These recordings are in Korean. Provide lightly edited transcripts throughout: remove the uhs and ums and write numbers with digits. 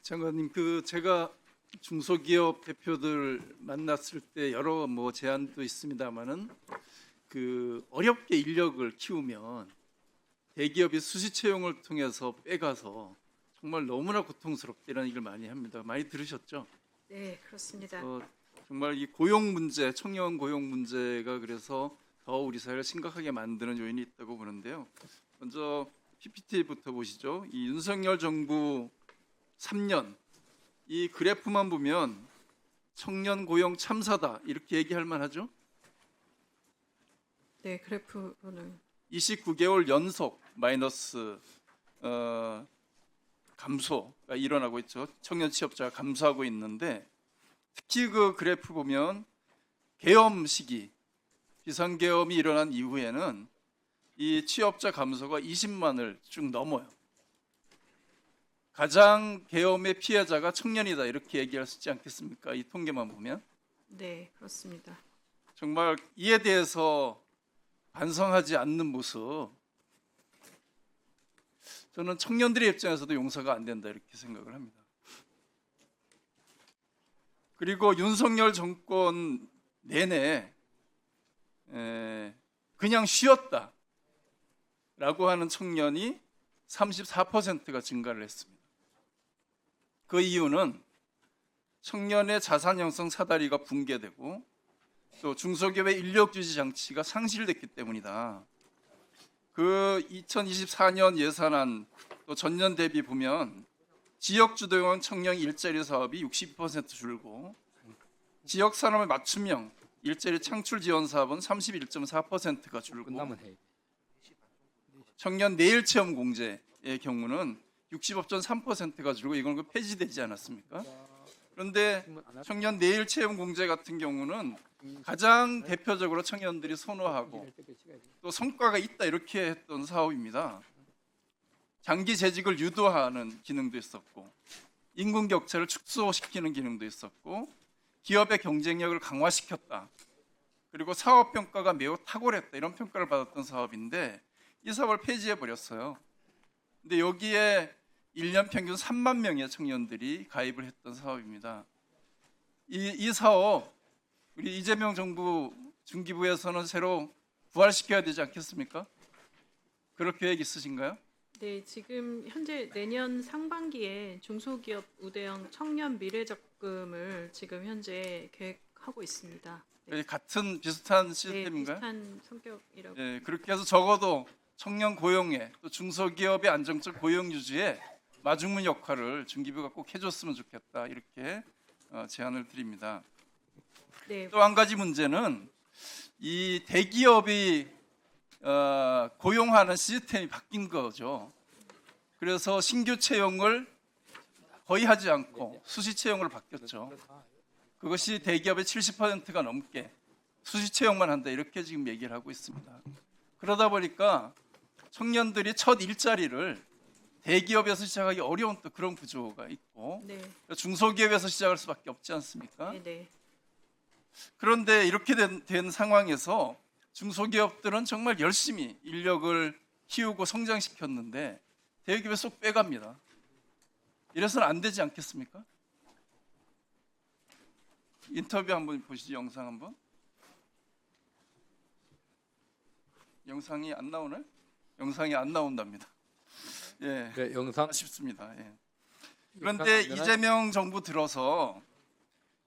장관님, 제가 중소기업 대표들 만났을 때 여러 제안도 있습니다만은 어렵게 인력을 키우면 대기업이 수시 채용을 통해서 빼가서 정말 너무나 고통스럽다는 얘기를 많이 합니다. 많이 들으셨죠? 네, 그렇습니다. 정말 이 고용 문제, 청년 고용 문제가 그래서 더 우리 사회를 심각하게 만드는 요인이 있다고 보는데요. 먼저 PPT부터 보시죠. 이 윤석열 정부 3년 이 그래프만 보면 청년 고용 참사다 이렇게 얘기할 만하죠. 네, 그래프로는 29개월 연속 마이너스 감소가 일어나고 있죠. 청년 취업자가 감소하고 있는데 특히 그 그래프 보면 계엄 시기 비상계엄이 일어난 이후에는 이 취업자 감소가 20만을 쭉 넘어요. 가장 계엄의 피해자가 청년이다 이렇게 얘기할 수 있지 않겠습니까? 이 통계만 보면 네, 그렇습니다. 정말 이에 대해서 반성하지 않는 모습, 저는 청년들의 입장에서도 용서가 안 된다 이렇게 생각을 합니다. 그리고 윤석열 정권 내내 그냥 쉬었다라고 하는 청년이 34%가 증가를 했습니다. 그 이유는 청년의 자산 형성 사다리가 붕괴되고 또 중소기업의 인력 유지 장치가 상실됐기 때문이다. 그 2024년 예산안 또 전년 대비 보면 지역 주도형 청년 일자리 사업이 60% 줄고 지역 산업의 맞춤형 일자리 창출 지원 사업은 31.4%가 줄고 청년 내일 체험 공제의 경우는 65.3%가 줄고 이건 폐지되지 않았습니까? 그런데 청년 내일 체험 공제 같은 경우는 가장 대표적으로 청년들이 선호하고 또 성과가 있다 이렇게 했던 사업입니다. 장기 재직을 유도하는 기능도 있었고 인구 격차를 축소시키는 기능도 있었고 기업의 경쟁력을 강화시켰다. 그리고 사업 평가가 매우 탁월했다 이런 평가를 받았던 사업인데 이 사업을 폐지해 버렸어요. 근데 여기에 1년 평균 3만 명의 청년들이 가입을 했던 사업입니다. 이 사업 우리 이재명 정부 중기부에서는 새로 부활시켜야 되지 않겠습니까? 그럴 계획 있으신가요? 네, 지금 현재 내년 상반기에 중소기업 우대형 청년 미래적금을 지금 현재 계획하고 있습니다. 네, 같은 비슷한 네, 시스템인가요? 비슷한 성격이라고. 네, 그렇게 해서 적어도 청년 고용에 또 중소기업의 안정적 고용 유지에 마중물 역할을 중기부가 꼭 해줬으면 좋겠다 이렇게 제안을 드립니다. 네, 또 한 가지 문제는 이 대기업이 고용하는 시스템이 바뀐 거죠. 그래서 신규 채용을 거의 하지 않고 수시 채용으로 바뀌었죠. 그것이 대기업의 70%가 넘게 수시 채용만 한다 이렇게 지금 얘기를 하고 있습니다. 그러다 보니까 청년들이 첫 일자리를 대기업에서 시작하기 어려운 또 그런 구조가 있고 네, 중소기업에서 시작할 수밖에 없지 않습니까? 네, 네, 그런데 이렇게 된 상황에서 중소기업들은 정말 열심히 인력을 키우고 성장시켰는데 대기업에 쏙 빼갑니다. 이래서는 안 되지 않겠습니까? 인터뷰 한번 보시죠. 영상 한번. 영상이 안 나오나요? 영상이 안 나온답니다. 예, 네, 영상 아쉽습니다. 예. 그런데 이재명 정부 들어서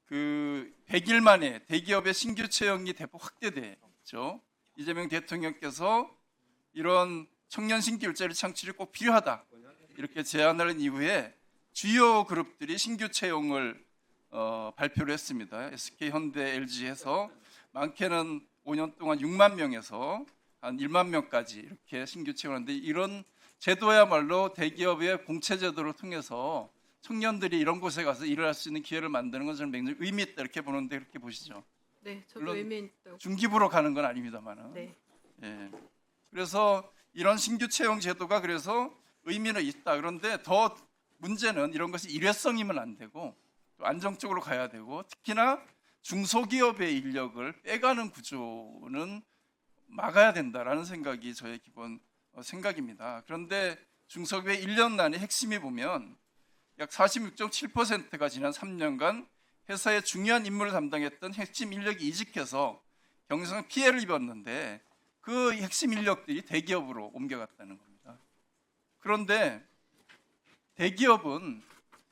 100일 만에 대기업의 신규 채용이 대폭 확대됐죠. 이재명 대통령께서 이런 청년 신규 일자리 창출이 꼭 필요하다 이렇게 제안을 한 이후에 주요 그룹들이 신규 채용을 발표를 했습니다. SK, 현대, LG에서 많게는 5년 동안 6만 명에서 한 1만 명까지 이렇게 신규 채용하는데 이런 제도야말로 대기업의 공채 제도를 통해서 청년들이 이런 곳에 가서 일을 할 수 있는 기회를 만드는 건 저는 굉장히 의미 있다 이렇게 보는데 그렇게 보시죠. 네, 저도 물론 의미 있다고. 중기부로 가는 건 아닙니다만은. 네, 예. 그래서 이런 신규 채용 제도가 그래서 의미는 있다. 그런데 더 문제는 이런 것이 일회성이면 안 되고 또 안정적으로 가야 되고 특히나 중소기업의 인력을 빼가는 구조는 막아야 된다라는 생각이 저의 기본 생각입니다. 그런데 중소기업의 1년 난의 핵심이 보면 약 46.7%가 지난 3년간 회사의 중요한 임무를 담당했던 핵심 인력이 이직해서 경영상 피해를 입었는데 그 핵심 인력들이 대기업으로 옮겨갔다는 겁니다. 그런데 대기업은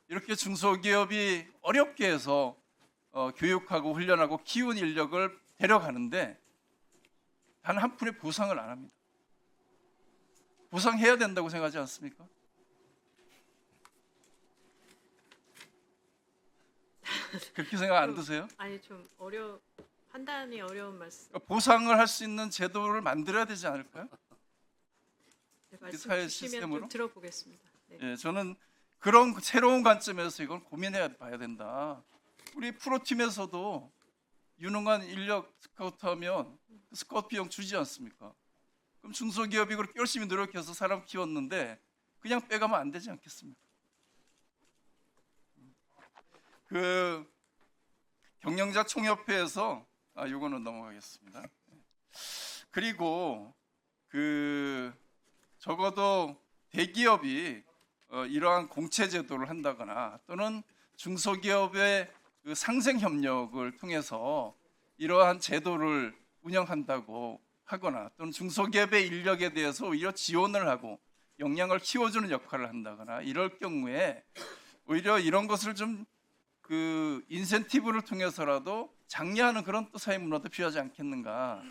이렇게 중소기업이 어렵게 해서 교육하고 훈련하고 키운 인력을 데려가는데 단 한 푼의 보상을 안 합니다. 보상해야 된다고 생각하지 않습니까? 그렇게 생각 안 드세요? 아니 좀 판단이 어려운 말씀. 그러니까 보상을 할 수 있는 제도를 만들어야 되지 않을까요? 네, 말씀 사회 주시면 시스템으로? 좀 들어보겠습니다. 네. 예, 저는 그런 새로운 관점에서 이걸 고민해 봐야 된다. 우리 프로팀에서도 유능한 인력 스카우트하면 스카우트 비용 주지 않습니까? 그럼 중소기업이 그렇게 열심히 노력해서 사람 키웠는데 그냥 빼가면 안 되지 않겠습니까? 그 경영자 총협회에서 요거는 넘어가겠습니다. 그리고 그 적어도 대기업이 이러한 공채 제도를 한다거나 또는 중소기업의 그 상생 협력을 통해서 이러한 제도를 운영한다고 하거나 또는 중소기업의 인력에 대해서 오히려 지원을 하고 역량을 키워주는 역할을 한다거나 이럴 경우에 오히려 이런 것을 좀 그 인센티브를 통해서라도 장려하는 그런 또 사회 문화도 필요하지 않겠는가.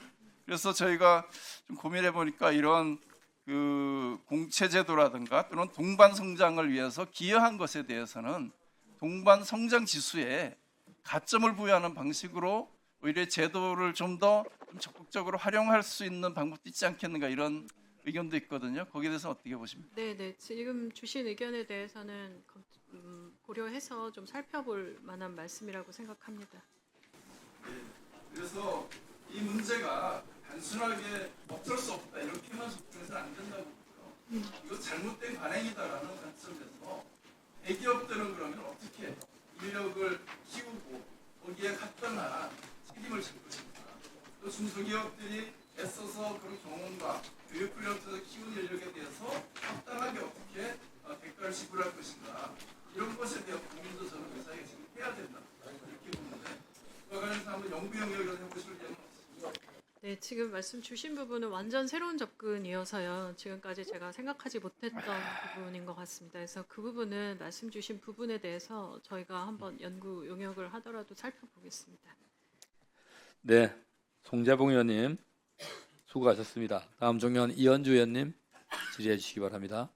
그래서 저희가 좀 고민해 보니까 이런 그 공채 제도라든가 또는 동반 성장을 위해서 기여한 것에 대해서는 동반 성장 지수에 가점을 부여하는 방식으로 오히려 제도를 좀 더 적극적으로 활용할 수 있는 방법도 있지 않겠는가 이런 의견도 있거든요. 거기에 대해서 어떻게 보십니까? 네, 지금 주신 의견에 대해서는 고려해서 좀 살펴볼 만한 말씀이라고 생각합니다. 그래서 이 문제가 단순하게 어쩔 수 없다 이렇게만 접근해서는 안 된다고 보고요. 이거 잘못된 관행이다라는 관점에서 대기업들은 그러면 어떻게 인력을 키우고 거기에 합당한 책임을 질 것인가. 또 중소기업들이 애써서 그런 경험과 교육훈련 통해서 키운 인력에 대해서 합당하게 어떻게 대가를 지불할 것인가. 이런 것에 대한 고민도 저는 회사에 지금 해야 된다. 이렇게 보는데 그와 관련해서 한번 연구 영역을 해보실 의향은 없습니다. 네, 지금 말씀 주신 부분은 완전 새로운 접근이어서요. 지금까지 제가 생각하지 못했던 부분인 것 같습니다. 그래서 그 부분은 말씀 주신 부분에 대해서 저희가 한번 연구 용역을 하더라도 살펴보겠습니다. 네, 송재봉 의원님 수고하셨습니다. 다음 종련 이현주 의원님 질의해 주시기 바랍니다.